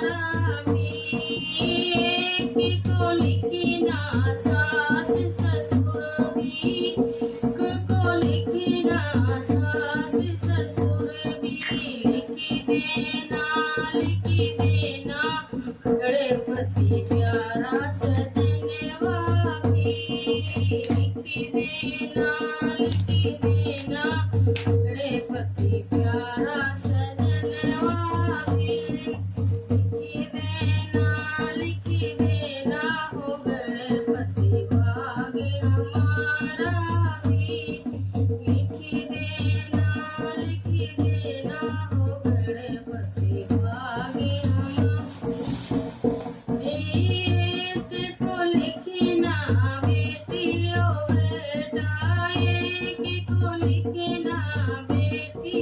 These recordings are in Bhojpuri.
हमारा भी, एक को लिखना सास ससुर भी, एक को लिखना सास ससुर भी, लिख देना गणपति प्यारा सजनवा भी, लिख देना गणपति प्यारा सजनवा भी, लिख देना हो गणपति भाग्य हमारा भी, लिख देना हो गणपति भाग्य हमारा। एक को लिखना बेटी ओ बेटा, एक को लिखना बेटी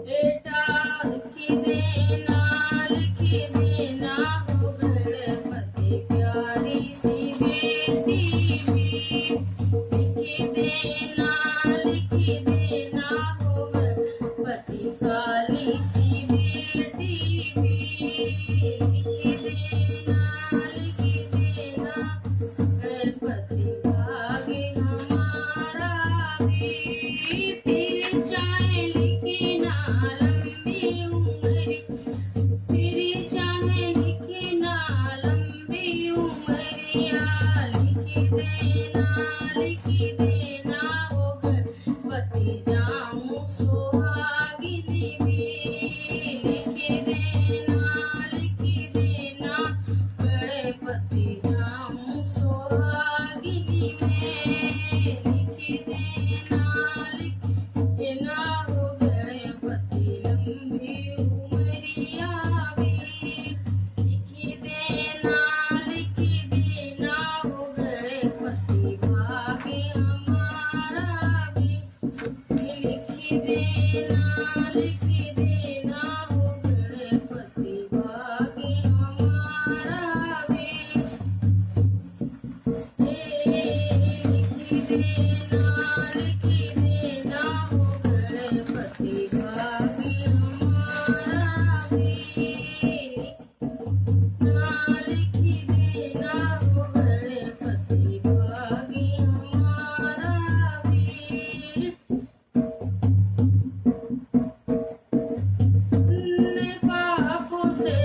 बेटा, लिख देना हो गणपति प्यारी सी बेटी भी, लिख देना हो गणपति काली सी बेटी भी, लिख देना गणपति भाग्य हमारा भी, फिर चाहे लिखना लंबी उम्र, फिर चाहे लिखना लंबी उमरिया, लिख देना हो गणपति जाऊं सुहागिनी भी, लिख देना गणपति जाऊं सुहागिनी में, लिख देना हो गणपति लंबी उमरिया भी, लिख देना हो गणपति भाग्य हमारा भी, लिख देना हो गणपति भाग्य हमारा भी, लिख देना हो गणपति भाग्य हमारा भी, लिख देना हो गणपति भाग्य हमारा भी। पुण्य पापों से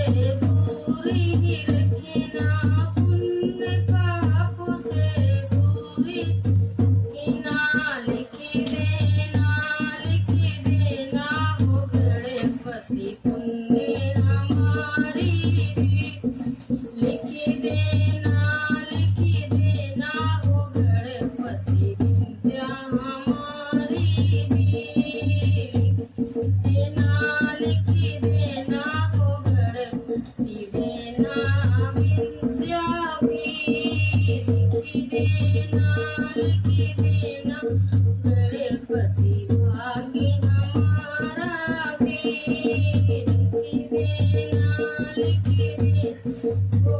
दूरी ही रखना, पुण्य पापों से दूरी रखना, लिख देना हो गणपति पुण्य हमारी भी, लिख देना हो गणपति विद्या हमारी भी, लिख देना हो गणपति देना विद्या भी, लिख देना गणपति भाग्य हमारा भी, लिख देना हो